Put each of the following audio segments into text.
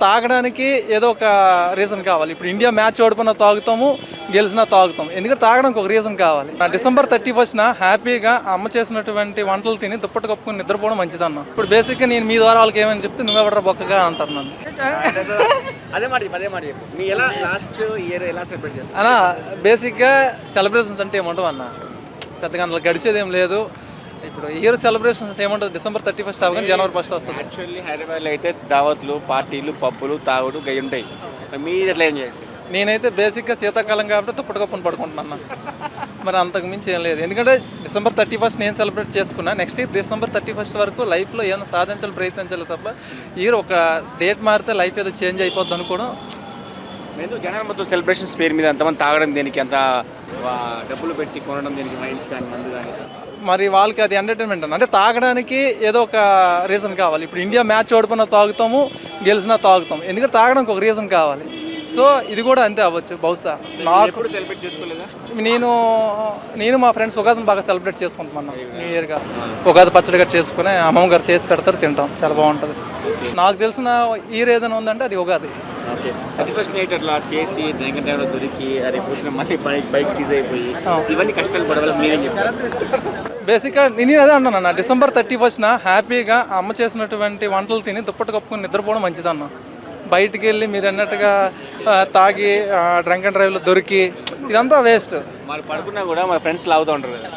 తాగడానికి ఏదో ఒక రీజన్ కావాలి. ఇప్పుడు ఇండియా మ్యాచ్ ఓడిపోయినా తాగుతాము, గెలిచినా తాగుతాం. ఎందుకంటే తాగడానికి ఒక రీజన్ కావాలి. డిసెంబర్ 31న హ్యాపీగా అమ్మ చేసినటువంటి వంటలు తిని దుప్పటి కప్పుకొని నిద్రపోవడం మంచిదన్న. ఇప్పుడు బేసిక్గా నేను మీ ద్వారా వాళ్ళకి ఏమని చెప్తే నువ్వెవడరా బొక్కగా అంటారు నన్ను. అన్న బేసిక్గా సెలబ్రేషన్స్ అంటే ఏమంటావు అన్న, పెద్దగా అందులో గడిచేది ఏం లేదు. ఇప్పుడు ఇయర్ సెలబ్రేషన్స్ ఏమంటుంది, డిసెంబర్ 31 అవ్వగానే జనవరి 1 వస్తుంది. యాక్చువల్లీ హైదరాబాద్లో అయితే దావత్లు, పార్టీలు, పబ్బులు, తాగుడు గవి ఉంటాయి. మీరు ఎట్లా ఏం చేసి? నేనైతే బేసిక్గా శీతాకాలం కాబట్టి దుప్పటి కప్పుని పడుకుంటున్నాను. మరి అంతకు మించి ఏం లేదు. ఎందుకంటే డిసెంబర్ 31 నేను సెలబ్రేట్ చేసుకున్నా. నెక్స్ట్ ఇయర్ డిసెంబర్ 31 వరకు లైఫ్లో ఏమైనా సాధించాలి, ప్రయత్నించాలి తప్ప ఇయర్ ఒక డేట్ మారితే లైఫ్ ఏదో చేంజ్ అయిపోద్ది అనుకోవడం. నేను జనాలు మొత్తం సెలబ్రేషన్స్ పేరు మీద ఎంతమంది తాగడం దేనికి, ఎంత డబ్బులు పెట్టి కొనడం దేనికి, మైండ్స్ కానీ మందు కానీ. మరి వాళ్ళకి అది ఎంటర్టైన్మెంట్ అన్న. అంటే తాగడానికి ఏదో ఒక రీజన్ కావాలి. ఇప్పుడు ఇండియా మ్యాచ్ ఓడిపోయినా తాగుతాము, గెలిచినా తాగుతాం. ఎందుకంటే తాగడానికి ఒక రీజన్ కావాలి. సో ఇది కూడా అంతే అవ్వచ్చు బహుశా. నాకు సెలబ్రేట్ చేసుకోలేదా? నేను మా ఫ్రెండ్స్ ఉగాదిని బాగా సెలబ్రేట్ చేసుకుంటున్నాను. న్యూ ఇయర్గా ఉగాది పచ్చడిగా చేసుకుని అమ్మమ్మ గారు చేసి పెడతారు, తింటాం, చాలా బాగుంటుంది. నాకు తెలిసిన ఇయర్ ఏదైనా ఉందంటే అది ఉగాది. 31st నైట్ అట్లా చేసి డ్రింక్ టైంలో దొరికి అరే కూర్చున్న మళ్ళీ బైక్ సీజ్ అయిపోయి ఇవన్నీ కష్టాలు పడవాలి మీరేం చెప్తారు? బేసిక్గా నేను అదే అన్నాను, డిసెంబర్ 31న హ్యాపీగా అమ్మ చేసినటువంటి వంటలు తిని దుప్పటి కప్పుకొని నిద్రపోవడం మంచిదన్న. బయటికి వెళ్ళి మీరు అన్నట్టుగా తాగి డ్రంక్ అండ్ డ్రైవ్లో దొరికి ఇదంతా వేస్ట్. మరి పడుకున్నా కూడా మా ఫ్రెండ్స్ లాగుతూ ఉంటారు కదా.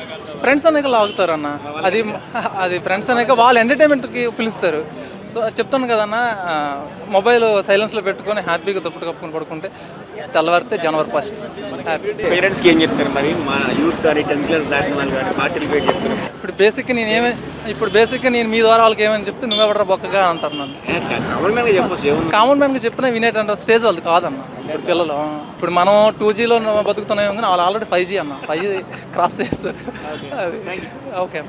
ఫ్రెండ్స్ అనేక లాగుతారు అన్న. అది ఫ్రెండ్స్ అనేక వాళ్ళు ఎంటర్టైన్మెంట్కి పిలుస్తారు. సో చెప్తాను కదన్న, మొబైల్ సైలెన్స్లో పెట్టుకొని హ్యాపీగా దుప్పటి కప్పుకొని పడుకుంటే తెల్లవారితే జనవరి 1 హ్యాపీ. పేరెంట్స్కి ఏం చెప్తారు మరి, మా యూత్ కానీ 10th క్లాస్ దాటిన వాళ్ళు కానీ పార్టీలు పేరు చెప్తారు? ఇప్పుడు బేసిక్గా నేను మీ ద్వారా వాళ్ళకి ఏమని చెప్తే నువ్వెవడరా బొక్కగా అంటారు నన్ను. కామన్ మ్యాన్గా చెప్పినా వినేటంత స్టేజ్ వాళ్ళది కాదన్న. ఇప్పుడు పిల్లలు ఇప్పుడు మనం 2Gలో బతుకుతున్నాం కానీ వాళ్ళు ఆల్రెడీ 5G అన్న. 5G క్రాస్ చేస్తారు. అది ఓకే.